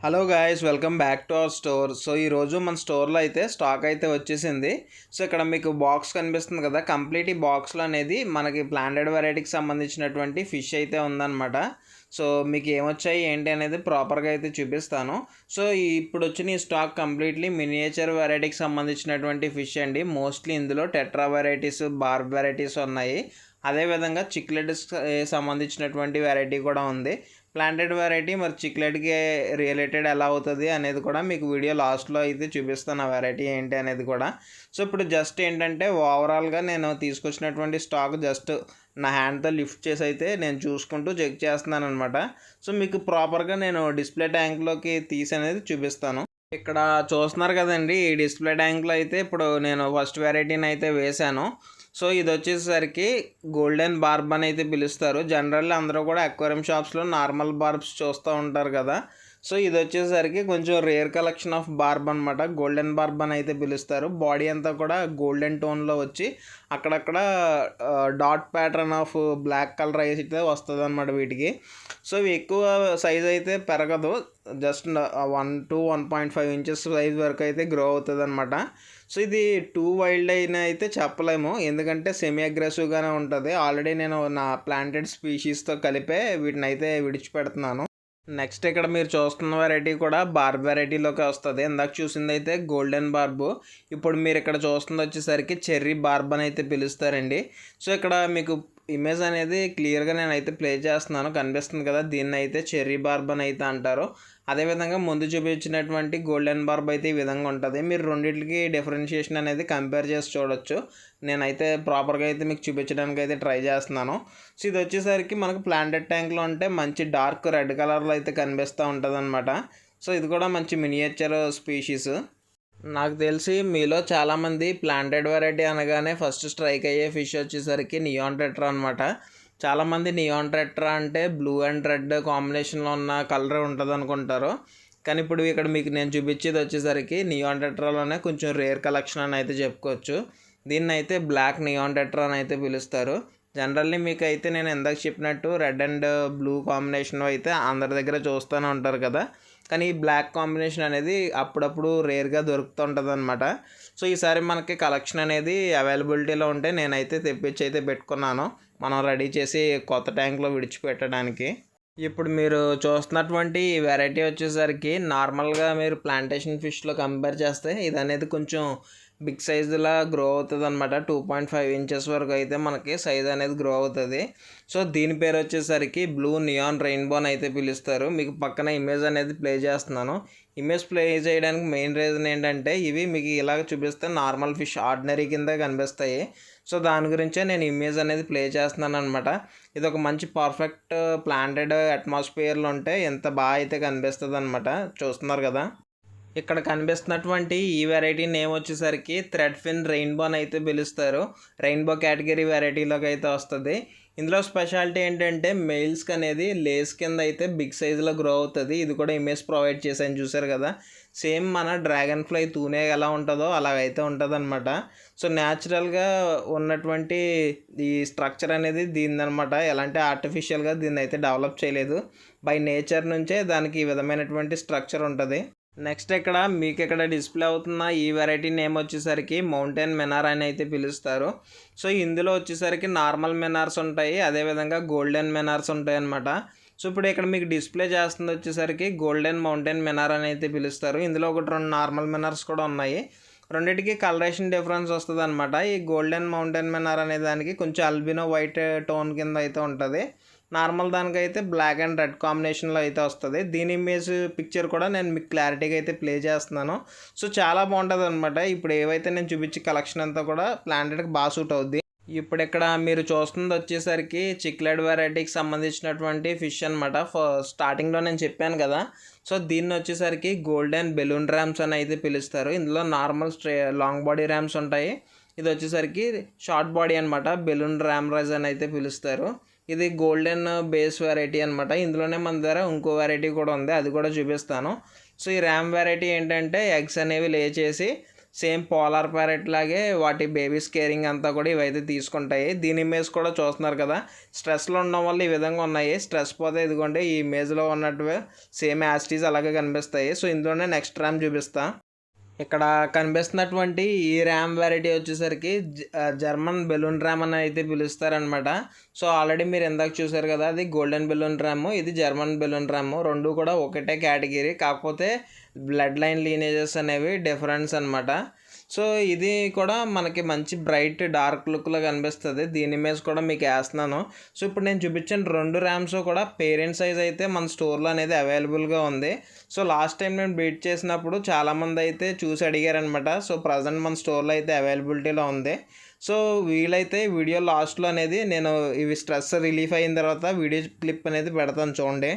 Hello guys, welcome back to our store. So ఈరోజు మన స్టోర్లో అయితే స్టాక్ అయితే వచ్చేసింది. సో ఇక్కడ మీకు బాక్స్ కనిపిస్తుంది కదా, కంప్లీట్ ఈ బాక్స్లో అనేది మనకి ప్లాంటెడ్ వెరైటీకి సంబంధించినటువంటి ఫిష్ అయితే ఉందన్నమాట. సో మీకు ఏమొచ్చాయి ఏంటి అనేది ప్రాపర్గా అయితే చూపిస్తాను. సో ఇప్పుడు వచ్చిన ఈ స్టాక్ కంప్లీట్లీ మినియేచర్ వెరైటీకి సంబంధించినటువంటి ఫిష్ అండి. మోస్ట్లీ ఇందులో టెట్రా వెరైటీస్, బార్బ్ వెరైటీస్ ఉన్నాయి. అదేవిధంగా చిక్లెట్స్ సంబంధించినటువంటి వెరైటీ కూడా ఉంది. ప్లాంటెడ్ వెరైటీ మరి చిక్లెట్కి రిలేటెడ్ ఎలా అవుతుంది అనేది కూడా మీకు వీడియో లాస్ట్లో అయితే చూపిస్తాను, ఆ వెరైటీ ఏంటి అనేది కూడా. సో ఇప్పుడు జస్ట్ ఏంటంటే ఓవరాల్గా నేను తీసుకొచ్చినటువంటి స్టాక్ జస్ట్ నా హ్యాండ్తో లిఫ్ట్ చేసి అయితే నేను చూసుకుంటూ చెక్ చేస్తున్నాను అనమాట. సో మీకు ప్రాపర్గా నేను డిస్ప్లే ట్యాంక్లోకి తీసి అనేది చూపిస్తాను. ఇక్కడ చూస్తున్నారు కదండి, ఈ డిస్ప్లే ట్యాంక్లో అయితే ఇప్పుడు నేను ఫస్ట్ వెరైటీని అయితే వేశాను. సో ఇది వచ్చేసరికి గోల్డెన్ బార్బ్ అని అయితే పిలుస్తారు. జనరల్లీ అందరూ కూడా అక్వేరియం షాప్స్లో నార్మల్ బార్బ్స్ చూస్తూ ఉంటారు కదా. సో ఇది వచ్చేసరికి కొంచెం రేర్ కలెక్షన్ ఆఫ్ బార్బ్ అనమాట. గోల్డెన్ బార్బ్ అని అయితే పిలుస్తారు. బాడీ అంతా కూడా గోల్డెన్ టోన్లో వచ్చి అక్కడక్కడ dot pattern of black colour అయితే వస్తుంది అనమాట వీటికి. సో ఇవి ఎక్కువ సైజ్ అయితే పెరగదు, జస్ట్ 1 to 1.5 ఇంచెస్ సైజ్ వరకు అయితే గ్రో అవుతుంది అనమాట. సో ఇది టూ వైల్డ్ అయినా అయితే చెప్పలేము, ఎందుకంటే సెమీ అగ్రెసివ్గానే ఉంటుంది. ఆల్రెడీ నేను నా ప్లాంటెడ్ స్పీషీస్తో కలిపే వీటిని అయితే విడిచిపెడుతున్నాను. నెక్స్ట్ ఇక్కడ మీరు చూస్తున్న వెరైటీ కూడా బార్బ్ వెరైటీలోకి వస్తుంది. ఇందాక చూసింది అయితే గోల్డెన్ బార్బు, ఇప్పుడు మీరు ఇక్కడ చూస్తుంది వచ్చేసరికి చెర్రీ బార్బ్ అని అయితే పిలుస్తారండి. సో ఇక్కడ మీకు ఇమేజ్ అనేది క్లియర్గా నేనైతే ప్లే చేస్తున్నాను, కనిపిస్తుంది కదా. దీన్ని అయితే చెర్రీ బార్బ్ అని అయితే అంటారు. అదేవిధంగా ముందు చూపించినటువంటి గోల్డెన్ బార్బ్ అయితే ఈ విధంగా ఉంటుంది. మీరు రెండింటికి డిఫరెన్షియేషన్ అనేది కంపేర్ చేసి చూడొచ్చు. నేనైతే ప్రాపర్గా అయితే మీకు చూపించడానికి అయితే ట్రై చేస్తున్నాను. సో ఇది వచ్చేసరికి మనకు ప్లాంటెడ్ ట్యాంక్లో ఉంటే మంచి డార్క్ రెడ్ కలర్లో అయితే కనిపిస్తూ ఉంటుంది అనమాట. సో ఇది కూడా మంచి మినియేచర్ స్పీషీస్. నాకు తెలిసి మీలో చాలామంది ప్లాంటెడ్ వెరైటీ అనగానే ఫస్ట్ స్ట్రైక్ అయ్యే ఫిష్ వచ్చేసరికి నియాన్ టెట్రా అనమాట. చాలామంది నియాన్ టెట్రా అంటే బ్లూ అండ్ రెడ్ కాంబినేషన్లో ఉన్న కలర్ ఉంటుంది అనుకుంటారు. కానీ ఇప్పుడు ఇక్కడ మీకు నేను చూపించేది వచ్చేసరికి నియాన్ టెట్రాలోనే కొంచెం రేర్ కలెక్షన్ అని అయితే చెప్పుకోవచ్చు. దీన్ని అయితే బ్లాక్ నియాన్ టెట్రా అని అయితే పిలుస్తారు. జనరల్లీ మీకు అయితే నేను ఇందాక చెప్పినట్టు రెడ్ అండ్ బ్లూ కాంబినేషన్ అయితే అందరి దగ్గర చూస్తూనే ఉంటారు కదా. కానీ ఈ బ్లాక్ కాంబినేషన్ అనేది అప్పుడప్పుడు రేర్గా దొరుకుతుంటుంది అనమాట. సో ఈసారి మనకి కలెక్షన్ అనేది అవైలబిలిటీలో ఉంటే నేనైతే తెప్పించి అయితే పెట్టుకున్నాను, మనం రెడీ చేసి కొత్త ట్యాంక్లో విడిచిపెట్టడానికి. ఇప్పుడు మీరు చూస్తున్నటువంటి ఈ వెరైటీ వచ్చేసరికి నార్మల్గా మీరు ప్లాంటేషన్ ఫిష్లో కంపేర్ చేస్తే ఇది అనేది కొంచెం బిగ్ సైజులా గ్రో అవుతుంది అనమాట. 2.5 ఇంచెస్ వరకు అయితే మనకి సైజ్ అనేది గ్రో అవుతుంది. సో దీని పేరు వచ్చేసరికి బ్లూ నియాన్ రెయిన్బో అని అయితే పిలుస్తారు. మీకు పక్కన ఇమేజ్ అనేది ప్లే చేస్తున్నాను. ఇమేజ్ ప్లే చేయడానికి మెయిన్ రీజన్ ఏంటంటే ఇవి మీకు ఇలాగ చూపిస్తే నార్మల్ ఫిష్ ఆర్డినరీ కింద కనిపిస్తాయి. సో దాని గురించే నేను ఇమేజ్ అనేది ప్లే చేస్తున్నాను అనమాట. ఇది ఒక మంచి పర్ఫెక్ట్ ప్లాంటెడ్ అట్మాస్ఫియర్లో ఉంటే ఎంత బాగా అయితే కనిపిస్తుంది అనమాట. చూస్తున్నారు కదా, ఇక్కడ కనిపిస్తున్నటువంటి ఈ వెరైటీ నేమ్ వచ్చేసరికి థ్రెడ్ ఫిన్ రెయిన్బో అని అయితే పిలుస్తారు. రెయిన్బో కేటగిరీ వెరైటీలోకి అయితే వస్తుంది. ఇందులో స్పెషాలిటీ ఏంటంటే మెయిల్స్కి అనేది లేస్ కింద అయితే బిగ్ సైజులో గ్రో అవుతుంది. ఇది కూడా ఇమేజ్ ప్రొవైడ్ చేశాను, చూసారు కదా. సేమ్ మన డ్రాగన్ ఫ్లై తూనే ఎలా ఉంటుందో అలాగైతే ఉంటుంది అనమాట. సో న్యాచురల్గా ఉన్నటువంటి ఈ స్ట్రక్చర్ అనేది దీనిదనమాట. ఎలాంటి ఆర్టిఫిషియల్గా దీన్ని అయితే డెవలప్ చేయలేదు, బై నేచర్ నుంచే దానికి ఈ విధమైనటువంటి స్ట్రక్చర్ ఉంటుంది. నెక్స్ట్ ఇక్కడ మీకు ఇక్కడ డిస్ప్లే అవుతున్న ఈ వెరైటీ నేమ్ వచ్చేసరికి మౌంటైన్ మెనార్ అని అయితే పిలుస్తారు. సో ఇందులో వచ్చేసరికి నార్మల్ మెనార్స్ ఉంటాయి, అదేవిధంగా గోల్డెన్ మెనార్స్ ఉంటాయి అన్నమాట. సో ఇప్పుడు ఇక్కడ మీకు డిస్ప్లే చేస్తుంది వచ్చేసరికి గోల్డెన్ మౌంటైన్ మెనార్ అని అయితే పిలుస్తారు. ఇందులో ఒకటి 2 నార్మల్ మెనార్స్ కూడా ఉన్నాయి. రెండింటికి కలరేషన్ డిఫరెన్స్ వస్తుంది అనమాట. ఈ గోల్డెన్ మౌంటైన్ మెనార్ అనే దానికి కొంచెం అల్బినో వైట్ టోన్ కింద అయితే ఉంటుంది. నార్మల్ దానికైతే బ్లాక్ అండ్ రెడ్ కాంబినేషన్లో అయితే వస్తుంది. దీని ఇమేజ్ పిక్చర్ కూడా నేను మీకు క్లారిటీగా అయితే ప్లే చేస్తున్నాను. సో చాలా బాగుంటుంది అనమాట. ఇప్పుడు ఏవైతే నేను చూపించే కలెక్షన్ అంతా కూడా ప్లాంటెడ్కి బాగా సూట్ అవుద్ది. ఇప్పుడు ఇక్కడ మీరు చూస్తుంది వచ్చేసరికి చిక్లెడ్ వెరైటీకి సంబంధించినటువంటి ఫిష్ అనమాట. స్టార్టింగ్లో నేను చెప్పాను కదా. సో దీన్ని వచ్చేసరికి గోల్డెన్ బెలూన్ ర్యామ్స్ అని అయితే పిలుస్తారు. ఇందులో నార్మల్ లాంగ్ బాడీ ర్యామ్స్ ఉంటాయి. ఇది వచ్చేసరికి షార్ట్ బాడీ అనమాట, బెలూన్ ర్యామ్ రైజ్ అని అయితే పిలుస్తారు. ఇది గోల్డెన్ బేస్ వెరైటీ అనమాట. ఇందులోనే మన దగ్గర ఇంకో వెరైటీ కూడా ఉంది, అది కూడా చూపిస్తాను. సో ఈ ర్యామ్ వెరైటీ ఏంటంటే ఎగ్స్ అనేవి లే చేసి సేమ్ పోలార్ ప్యారెట్ లాగే వాటి బేబీ స్కేరింగ్ అంతా కూడా ఇవైతే తీసుకుంటాయి. దీని ఇమేజ్ కూడా చూస్తున్నారు కదా, స్ట్రెస్లో ఉండడం వల్ల ఈ విధంగా ఉన్నాయి. స్ట్రెస్ పోతే ఇదిగోండి ఈ ఇమేజ్లో ఉన్నట్టువే సేమ్ యాస్టీస్ అలాగే కనిపిస్తాయి. సో ఇందులోనే నెక్స్ట్ ర్యామ్ చూపిస్తా. ఇక్కడ కనిపిస్తున్నటువంటి ఈ ర్యామ్ వెరైటీ వచ్చేసరికి జర్మన్ బెలూన్ ర్యామ్ అని అయితే పిలుస్తారనమాట. సో ఆల్రెడీ మీరు ఇందాక చూసారు కదా, అది గోల్డెన్ బెలూన్ ర్యామ్, ఇది జర్మన్ బెలూన్ ర్యామ్. రెండు కూడా ఒకటే కేటగిరీ, కాకపోతే బ్లడ్ లైన్ లీనేజెస్ అనేవి డిఫరెన్స్ అనమాట. సో ఇది కూడా మనకి మంచి బ్రైట్ డార్క్ లుక్లో కనిపిస్తుంది. దీని ఇమేజ్ కూడా మీకు వేస్తున్నాను. సో ఇప్పుడు నేను చూపించిన 2 ర్యామ్స్ కూడా పేరెంట్ సైజ్ అయితే మన స్టోర్లో అనేది అవైలబుల్గా ఉంది. సో లాస్ట్ టైం నేను బీట్ చేసినప్పుడు చాలామంది అయితే చూసి అడిగారనమాట. సో ప్రజెంట్ మన స్టోర్లో అయితే అవైలబిలిటీలో ఉంది. సో వీలైతే వీడియో లాస్ట్లో అనేది నేను ఇవి స్ట్రెస్ రిలీఫ్ అయిన తర్వాత వీడియో క్లిప్ అనేది పెడతాను చూడండి.